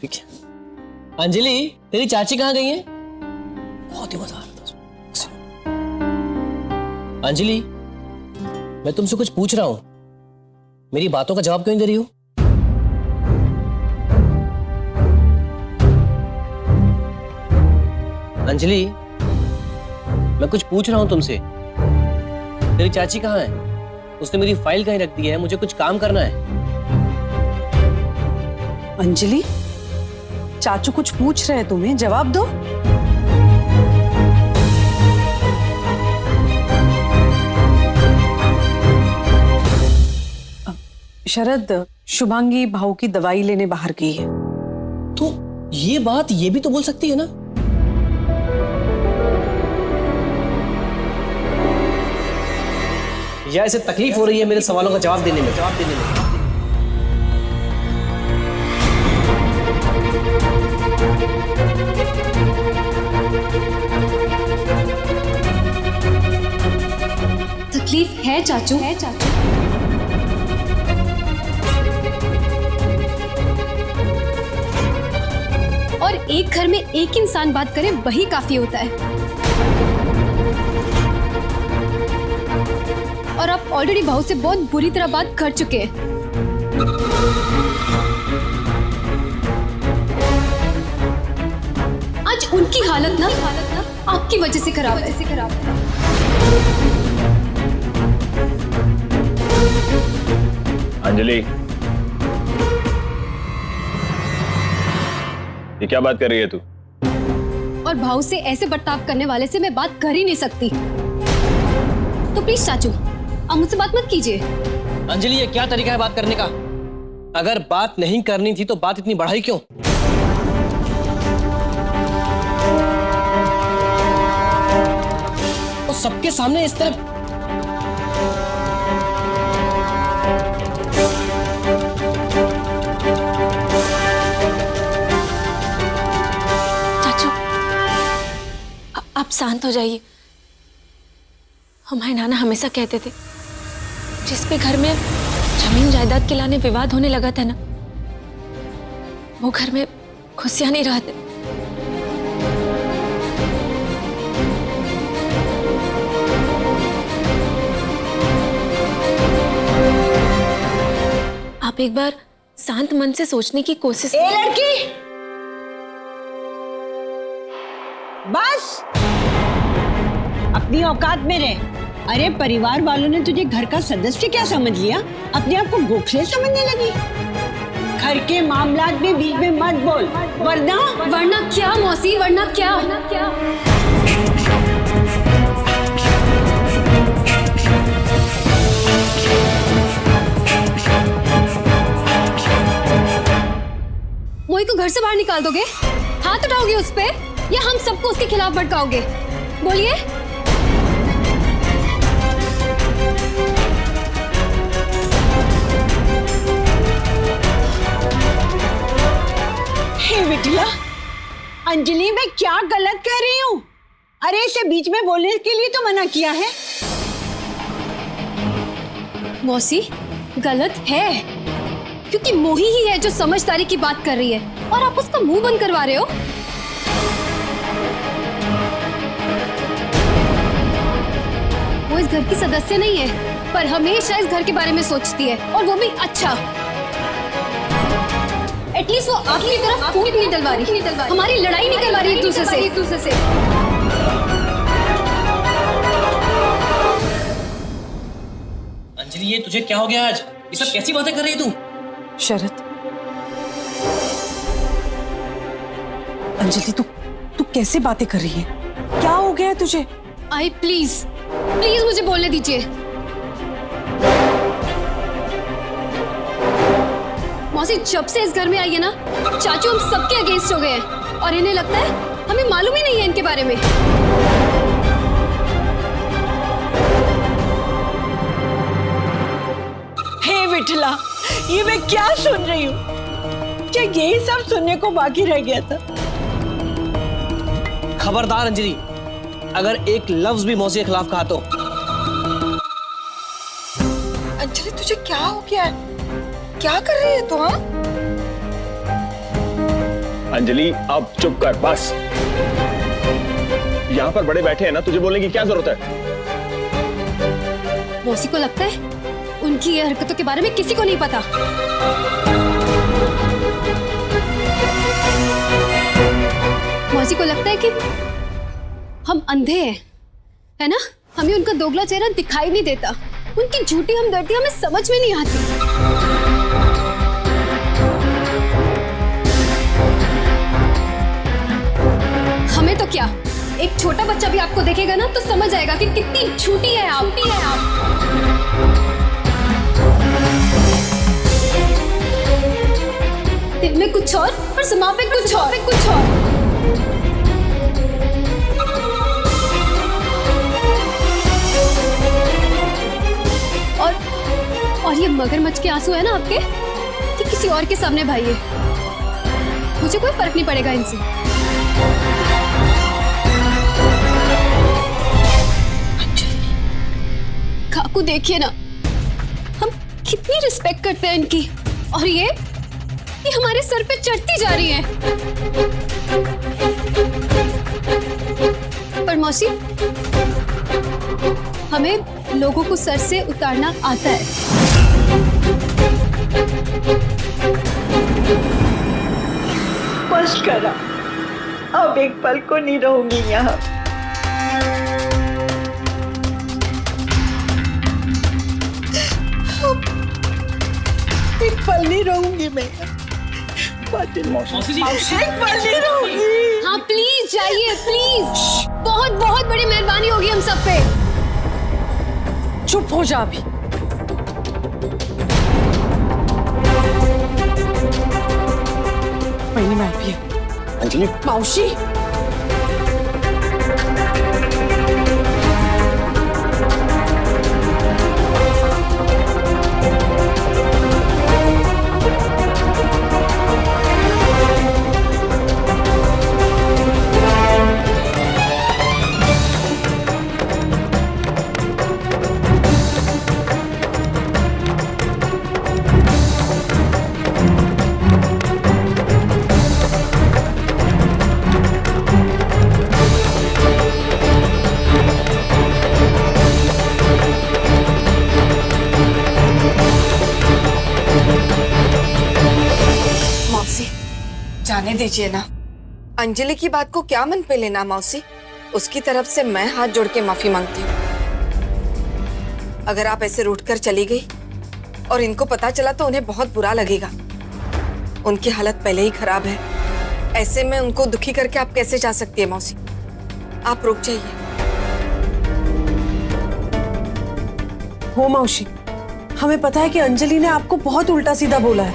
ठीक है। अंजलि, तेरी चाची कहाँ गई है? बहुत ही मजा आ रहा था उसमें। अंजलि, मैं तुमसे कुछ पूछ रहा हूं, मेरी बातों का जवाब क्यों नहीं दे रही हो? अंजलि, मैं कुछ पूछ रहा हूं तुमसे। तेरी चाची कहाँ है? उसने मेरी फाइल कहीं रख दी है, मुझे कुछ काम करना है। अंजलि, चाचू कुछ पूछ रहे हैं, तुम्हें जवाब दो। शरद, शुभांगी भाऊ की दवाई लेने बाहर गई है। तो ये बात ये भी तो बोल सकती है ना? या इसे तकलीफ हो रही है मेरे सवालों का जवाब देने में? तकलीफ है चाचू। और एक घर में एक इंसान बात करे वही काफी होता है। और आप ऑलरेडी भाऊ से बहुत बुरी तरह बात कर चुके हैं। आज उनकी हालत ना आपकी वजह से खराब है। अंजलि, ये क्या बात कर रही है तू? और भाऊ से ऐसे बर्ताव करने वाले से मैं बात कर ही नहीं सकती। तो प्लीज चाचू, आप मुझसे बात मत कीजिए। अंजलि, ये क्या तरीका है बात करने का? अगर बात नहीं करनी थी तो बात इतनी बढ़ाई क्यों? तो सबके सामने इस तरह। चाचू, आप शांत हो जाइए। हमारे नाना हमेशा कहते थे, जिस पे घर में जमीन जायदाद के लाने विवाद होने लगा था ना, वो घर में खुशियां नहीं रहते। आप एक बार शांत मन से सोचने की कोशिश। ए लड़की, बस अपनी औकात में रह। अरे परिवार वालों ने तुझे घर का सदस्य क्या समझ लिया? अपने आप को गोखले समझने लगी। घर के मामलात में बीच में मत बोल, वरना क्या मौसी, वरना क्या? मोही को घर से बाहर निकाल दोगे? हाथ उठाओगे उस पे, या हम सबको उसके खिलाफ भड़काओगे? बोलिए। हे बिटिया, अंजलि मैं क्या गलत कह रही हूँ? अरे इसे बीच में बोलने के लिए तो मना किया है। मौसी, गलत है, क्योंकि मोही ही है जो समझदारी की बात कर रही है और आप उसका मुंह बंद करवा रहे हो। वो इस घर की सदस्य नहीं है, पर हमेशा इस घर के बारे में सोचती है, और वो भी अच्छा। एटलीस्ट वो आपकी तरफ फूट नहीं डलवा रही, हमारी लड़ाई नहीं करवा रही एक दूसरे से। अंजलि, ये तुझे क्या हो गया आज? ये सब कैसी बातें कर रही है तू? शरद, अंजलि तू कैसे बातें कर रही है? क्या हो गया है तुझे? आई प्लीज मुझे बोलने दीजिए। मौसी, जब से इस घर में आई है ना, चाचू हम सबके अगेंस्ट हो गए हैं, और इन्हें लगता है हमें मालूम ही नहीं है इनके बारे में। हे विठला, ये मैं क्या सुन रही हूँ? क्या यही सब सुनने को बाकी रह गया था? खबरदार अंजलि, अगर एक लफ्ज भी मौसी के खिलाफ कहा तो। अंजलि, तुझे क्या हो गया है? क्या कर रही है तू? हाँ, अंजलि अब चुप कर बस। यहाँ पर बड़े बैठे हैं ना, तुझे बोलने की क्या जरूरत है? मौसी को लगता है उनकी ये हरकतों के बारे में किसी को नहीं पता। मौसी को लगता है कि हम अंधे हैं, है ना? हमें उनका दोगला चेहरा दिखाई नहीं देता। उनकी झूठी हमदर्दी हमें समझ में नहीं आती। हमें तो क्या, एक छोटा बच्चा भी आपको देखेगा ना तो समझ आएगा कि कितनी झूठी है आप। दिल में कुछ और समा पे कुछ और। और ये मगरमच्छ के आंसू है ना आपके, कि किसी और के सामने भाइये। मुझे कोई फर्क नहीं पड़ेगा इनसे। काकू देखिए ना, हम कितनी रिस्पेक्ट करते हैं इनकी, और ये हमारे सर पे चढ़ती जा रही है। पर मौसी, हमें लोगों को सर से उतारना आता है। बस करा, अब एक पल को नहीं रहूंगी यहाँ। एक पल नहीं रहूंगी मैं। मौसी जी, एक पल नहीं रहूंगी। हाँ प्लीज जाइए, प्लीज। बहुत बहुत बड़ी मेहरबानी होगी हम सब पे। चुप हो जा अभी। महीने में आप ही है। अंजलि, मौसी, जाने दीजिए ना। अंजलि की बात को क्या मन पे लेना मौसी। उसकी तरफ से मैं हाथ जोड़ के माफी मांगती हूँ। अगर आप ऐसे रूठ कर चली गई और इनको पता चला तो उन्हें बहुत बुरा लगेगा। उनकी हालत पहले ही खराब है, ऐसे में उनको दुखी करके आप कैसे जा सकती है मौसी। आप रुक जाइए। हो मौसी, हमें पता है कि अंजलि ने आपको बहुत उल्टा सीधा बोला है,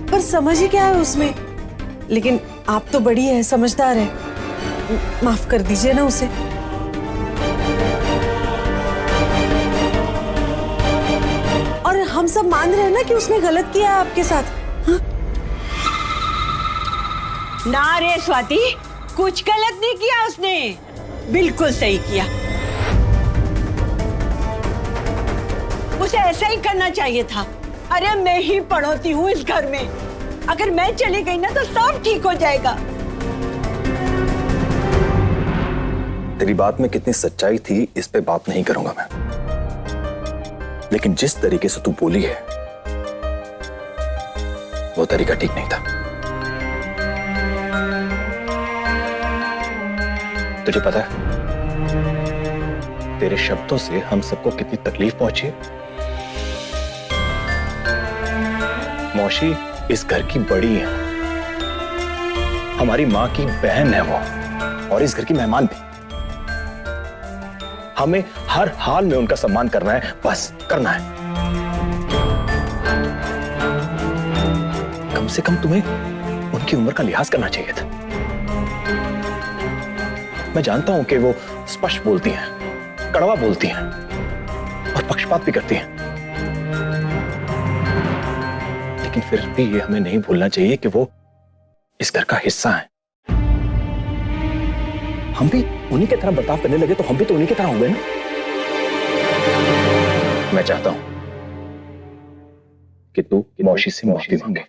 पर समझ ही क्या है उसमें। लेकिन आप तो बड़ी है, समझदार है, माफ कर दीजिए ना उसे। और हम सब मान रहे हैं ना कि उसने गलत किया है आपके साथ। हाँ? ना रे स्वाति, कुछ गलत नहीं किया उसने, बिल्कुल सही किया। उसे ऐसा ही करना चाहिए था। अरे मैं ही पड़ोती हूँ इस घर में, अगर मैं चली गई ना तो सब ठीक हो जाएगा। तेरी बात में कितनी सच्चाई थी इस पे बात नहीं करूंगा मैं, लेकिन जिस तरीके से तू बोली है वो तरीका ठीक नहीं था। तुझे पता है तेरे शब्दों से हम सबको कितनी तकलीफ पहुंची है। मौसी इस घर की बड़ी है, हमारी माँ की बहन है वो, और इस घर की मेहमान भी। हमें हर हाल में उनका सम्मान करना है, बस करना है। कम से कम तुम्हें उनकी उम्र का लिहाज करना चाहिए था। मैं जानता हूं कि वो स्पष्ट बोलती हैं, कड़वा बोलती हैं और पक्षपात भी करती हैं, लेकिन फिर भी ये हमें नहीं भूलना चाहिए कि वो इस घर का हिस्सा है। हम भी उन्हीं की तरह बर्ताव करने लगे तो हम भी तो उन्हीं की तरह होंगे ना। मैं चाहता हूं कि तू मौसी से माफी मांगे।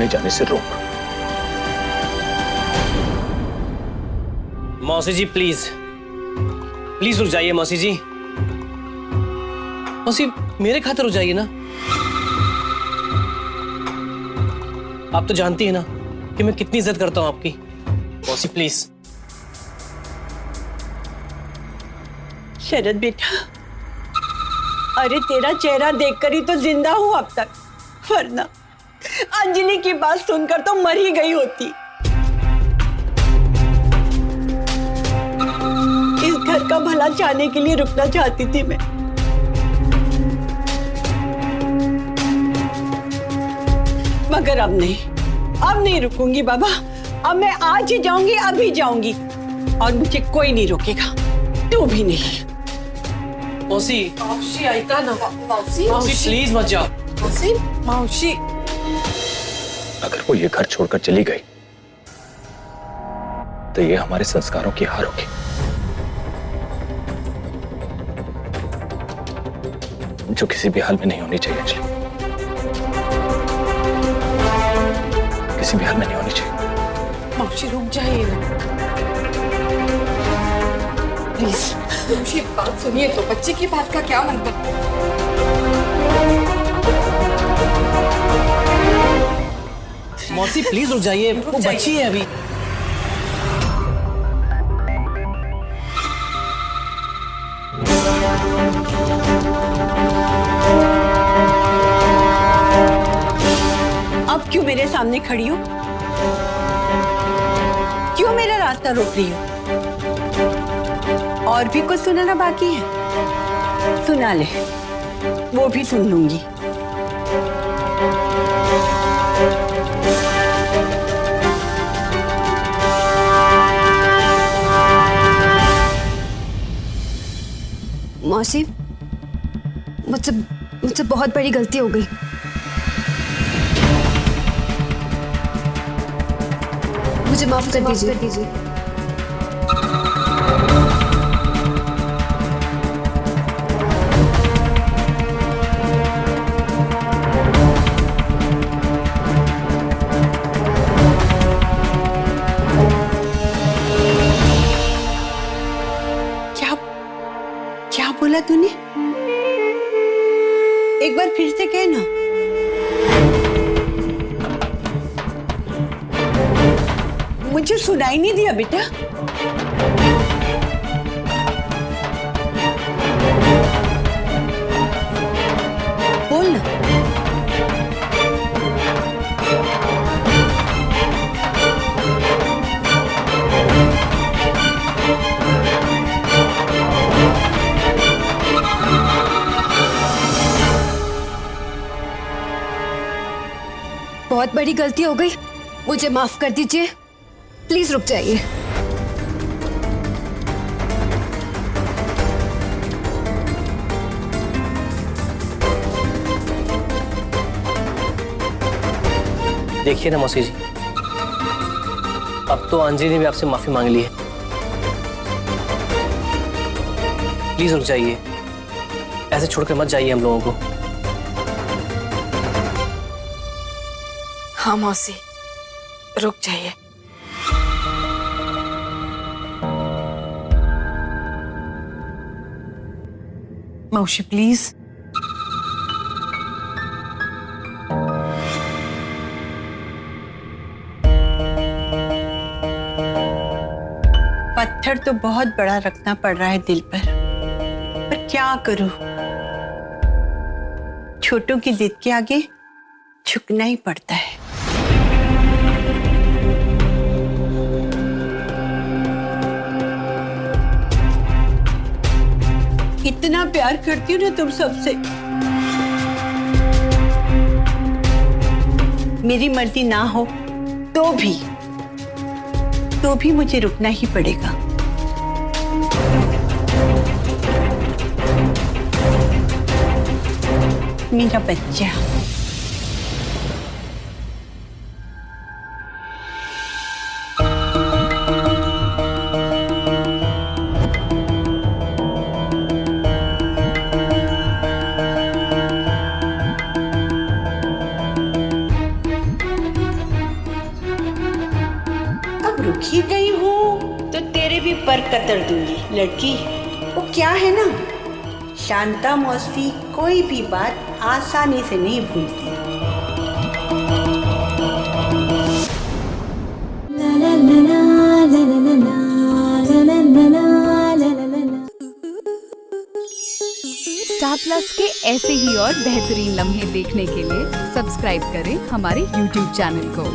आने जाने से रोक। मौसी जी प्लीज प्लीज रुक जाइए मौसी जी। मौसी मेरे खातिर रुक जाइए ना। आप तो जानती है ना कि मैं कितनी इज्जत करता हूं आपकी। मौसी प्लीज। शरद बेटा, अरे तेरा चेहरा देखकर ही तो जिंदा हूं अब तक, वरना अंजलि की बात सुनकर तो मर ही गई होती। इस घर का भला चाहने के लिए रुकना चाहती थी मैं, मगर अब नहीं रुकूंगी बाबा। अब मैं आज ही जाऊंगी, अभी जाऊंगी, और मुझे कोई नहीं रोकेगा, तू भी नहीं। मौसी मावशी ऐका ना। मौसी प्लीज मत जाओ। मावशी अगर वो ये घर छोड़कर चली गई तो ये हमारे संस्कारों की हार होगी, जो किसी भी हाल में नहीं होनी चाहिए अंजलि, किसी भी हाल में नहीं होनी चाहिए। मावशी रुक जाइए ना प्लीज। मावशी बात सुनिए तो, बच्चे की बात का क्या मतलब? मौसी प्लीज रुक जाइए, वो बच्ची है अभी। अब क्यों मेरे सामने खड़ी हो? क्यों मेरा रास्ता रोक रही हो? और भी कुछ सुनाना बाकी है? सुना ले, वो भी सुन लूंगी। मौसी मुझसे बहुत बड़ी गलती हो गई। मुझे माफ कर दीजिए। क्या बोला तूने? एक बार फिर से कहना। मुझे सुनाई नहीं दिया बेटा। बोल ना। बहुत बड़ी गलती हो गई, मुझे माफ कर दीजिए। प्लीज रुक जाइए। देखिए ना मौसी जी, अब तो अंजलि ने भी आपसे माफी मांग ली है। प्लीज रुक जाइए, ऐसे छोड़कर मत जाइए हम लोगों को। हाँ मौसी, रुक जाइए। मावशी प्लीज। पत्थर तो बहुत बड़ा रखना पड़ रहा है दिल पर क्या करूं? छोटों की जिद के आगे झुकना ही पड़ता है। इतना प्यार करती हूँ ना तुम सबसे, मेरी मर्जी ना हो तो भी मुझे रुकना ही पड़ेगा। मेरा बच्चा। अब रुकी गई हूँ तो तेरे भी पर कतर दूंगी लड़की। वो क्या है ना, शांता मौसी कोई भी बात आसानी से नहीं भूलती। स्टार प्लस के ऐसे ही और बेहतरीन लम्हे देखने के लिए सब्सक्राइब करें हमारे YouTube चैनल को।